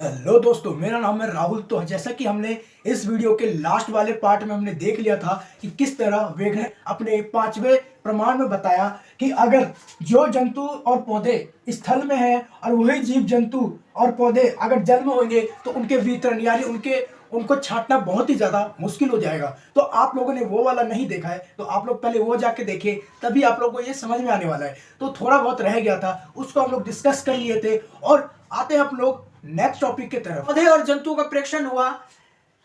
Hello दोस्तों, मेरा नाम है राहुल। तो जैसा कि हमने इस वीडियो के लास्ट वाले पार्ट में हमने देख लिया था कि किस तरह वेगनर ने अपने पांचवें प्रमाण में बताया कि अगर जो जंतु और पौधे स्थल में हैं और वही जीव जंतु और पौधे अगर जल में होंगे तो उनके वितरण यानी उनको छांटना बहुत ही ज़्यादा मुश्किल हो जाएगा। तो आप लोगों ने वो वाला नहीं देखा है तो आप लोग पहले वो जाके देखें, तभी आप लोगों को ये समझ में आने वाला है। तो थोड़ा बहुत रह गया था, उसको हम लोग डिस्कस कर लिए थे और आते हैं हम लोग नेक्स्ट टॉपिक की तरफ। पौधे और जंतु का प्रेक्षण हुआ।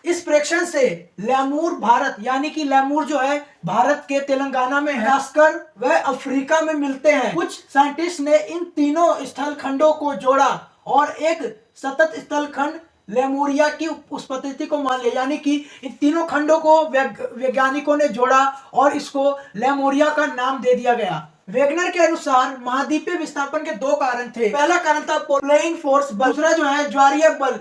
इस प्रेक्षण से लैमूर भारत यानी कि लैमूर जो है भारत के तेलंगाना में है, खासकर वह अफ्रीका में मिलते हैं। कुछ साइंटिस्ट ने इन तीनों स्थल खंडों को जोड़ा और एक सतत स्थल खंड लेमुरिया की उत्पत्ति को मान लिया, यानी कि इन तीनों खंडों को वैज्ञानिकों ने जोड़ा और इसको लेमुरिया का नाम दे दिया गया। वेगनर के अनुसार महाद्वीपीय विस्थापन के दो कारण थे। पहला कारण था पोलराइजिंग फोर्स बल, दूसरा जो है ज्वारीय बल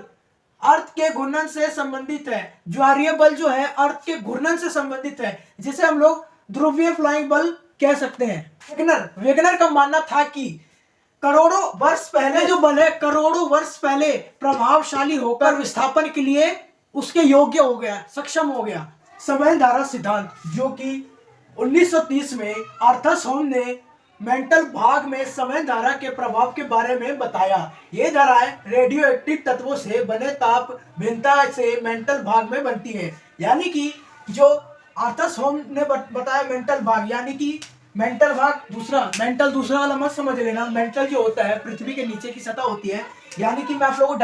अर्थ के घूर्णन से संबंधित है। ज्वारीय बल जो है अर्थ के घूर्णन से संबंधित है, जिसे हम लोग ध्रुवीय फ्लाइंग बल कह सकते हैं। वेगनर का मानना था कि करोड़ों वर्ष पहले जो बल है करोड़ों वर्ष पहले प्रभावशाली होकर विस्थापन के लिए उसके योग्य हो गया, सक्षम हो गया। समय धारा सिद्धांत, जो कि 1930 में आर्थर होम ने मेंटल भाग में समय धारा के प्रभाव के बारे में बताया। ये धाराएं रेडियो एक्टिव तत्वों से बने ताप भिन्नता से मेंटल भाग में बनती है। यानी कि जो आर्थर होम ने बताया मेंटल भाग, यानी कि मेंटल भाग दूसरा, मेंटल दूसरा वाला मत समझ लेना। मेंटल जो होता है पृथ्वी के नीचे की सतह होती है, यानी कि मैं आप लोगों को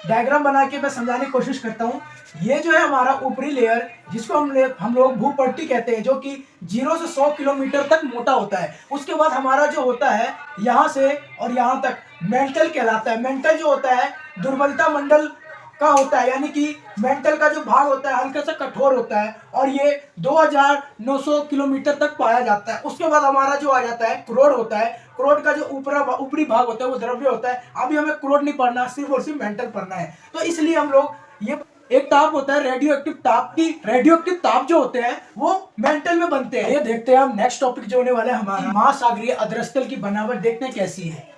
डायग्राम बना के मैं समझाने की कोशिश करता हूँ। ये जो है हमारा ऊपरी लेयर, जिसको हम लोग भूपट्टी कहते हैं, जो कि 0 से 100 किलोमीटर तक मोटा होता है। उसके बाद हमारा जो होता है यहाँ से और यहाँ तक मेंटल कहलाता है। मेंटल जो होता है दुर्बलता मंडल का होता है, यानी कि मेंटल का जो भाग होता है हल्का सा कठोर होता है और ये 2900 किलोमीटर तक पाया जाता है। उसके बाद हमारा जो आ जाता है क्रोड होता है। क्रोड का जो ऊपरी भाग होता है वो द्रव्य होता है। अभी हमें क्रोड नहीं पढ़ना, सिर्फ और सिर्फ मेंटल पढ़ना है। तो इसलिए हम लोग ये एक ताप होता है रेडियो एक्टिव ताप की, रेडियो एक्टिव ताप जो होते हैं वो मेंटल में बनते हैं। ये देखते हैं हम नेक्स्ट टॉपिक जो होने वाला है हमारा महासागरीय अधस्तल की बनावट देखते हैं कैसी है।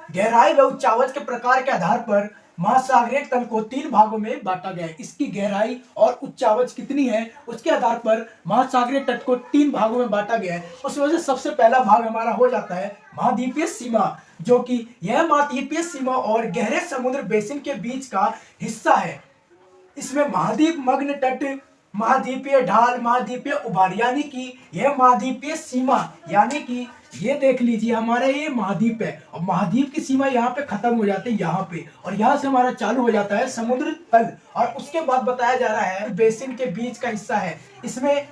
गहराई व उच्चावच के प्रकार के आधार पर महासागरीय तल को 3 भागों में बांटा गया है। इसकी गहराई और उच्चावच कितनी है उसके आधार पर महासागरीय तट को 3 भागों में बांटा गया है। उस वजह से सबसे पहला भाग हमारा हो जाता है महाद्वीपीय सीमा, जो कि यह महाद्वीपीय सीमा और गहरे समुद्र बेसिन के बीच का हिस्सा है। इसमें महाद्वीप मग्न तट, महाद्वीपीय ढाल, महाद्वीपीय उभार, यानी कि यह महाद्वीपीय सीमा, यानी कि ये देख लीजिए हमारा ये महाद्वीप है और महाद्वीप की सीमा यहाँ पे खत्म हो जाती है यहाँ पे, और यहाँ से हमारा चालू हो जाता है समुद्र तल। और उसके बाद बताया जा रहा है बेसिन के बीच का हिस्सा है। इसमें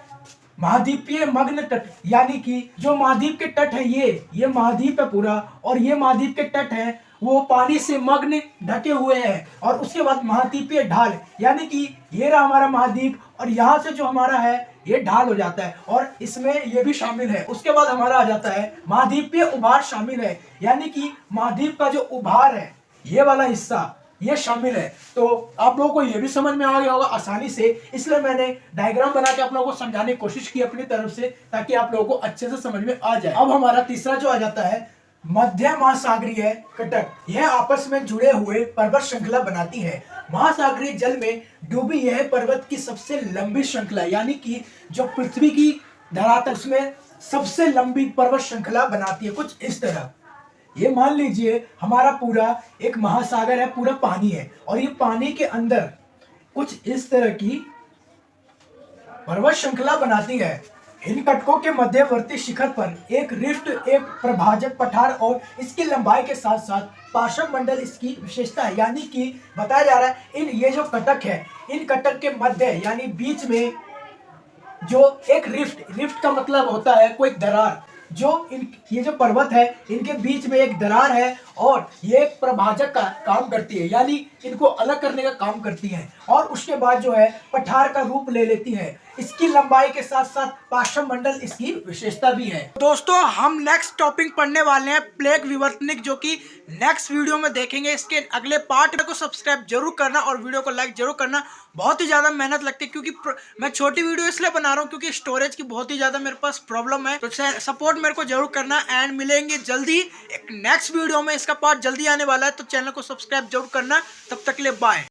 महाद्वीपीय मग्न तट, यानी कि जो महाद्वीप के तट है ये महाद्वीप है पूरा, और ये महाद्वीप के तट है वो पानी से मग्न ढके हुए हैं। और उसके बाद महाद्वीपीय ढाल, यानी कि ये रहा हमारा महाद्वीप और यहाँ से जो हमारा है ये ढाल हो जाता है और इसमें ये भी शामिल है। उसके बाद हमारा आ जाता है महाद्वीपीय उभार शामिल है, यानी कि महाद्वीप का जो उभार है ये वाला हिस्सा ये शामिल है। तो आप लोगों को ये भी समझ में आ गया होगा आसानी से, इसलिए मैंने डायग्राम बना के आप लोगों को समझाने की कोशिश की अपनी तरफ से, ताकि आप लोगों को अच्छे से समझ में आ जाए। अब हमारा तीसरा जो आ जाता है मध्य महासागरीय कटक, यह आपस में जुड़े हुए पर्वत श्रृंखला बनाती है। महासागरीय जल में डूबी यह पर्वत की सबसे लंबी श्रृंखला, यानी कि जो पृथ्वी की धरातल उसमें सबसे लंबी पर्वत श्रृंखला बनाती है। कुछ इस तरह ये मान लीजिए हमारा पूरा एक महासागर है, पूरा पानी है और ये पानी के अंदर कुछ इस तरह की पर्वत श्रृंखला बनाती है। इन कटकों के मध्यवर्ती शिखर पर एक रिफ्ट, एक प्रभाजक पठार और इसकी लंबाई के साथ साथ पार्श्व मंडल इसकी विशेषता है। यानी कि बताया जा रहा है ये जो कटक है इन कटक के मध्य यानी बीच में जो एक रिफ्ट का मतलब होता है कोई दरार, जो ये जो पर्वत है इनके बीच में एक दरार है और ये एक प्रभाजक का काम करती है, यानी इनको अलग करने का काम करती है। और उसके बाद जो है पठार का रूप ले लेती है। इसकी लंबाई के साथ साथ पार्श्व मंडल इसकी विशेषता भी है। दोस्तों हम नेक्स्ट टॉपिक पढ़ने वाले हैं प्लेग विवर्तनिक, जो कि नेक्स्ट वीडियो में देखेंगे। इसके अगले पार्ट को सब्सक्राइब जरूर करना और वीडियो को लाइक जरूर करना। बहुत ही ज्यादा मेहनत लगती है, क्योंकि मैं छोटी वीडियो इसलिए बना रहा हूँ क्योंकि स्टोरेज की बहुत ही ज्यादा मेरे पास प्रॉब्लम है। तो सपोर्ट मेरे को जरूर करना एंड मिलेंगे जल्दी एक नेक्स्ट वीडियो में। इसका पार्ट जल्दी आने वाला है, तो चैनल को सब्सक्राइब जरूर करना। तब तक के लिए बाय।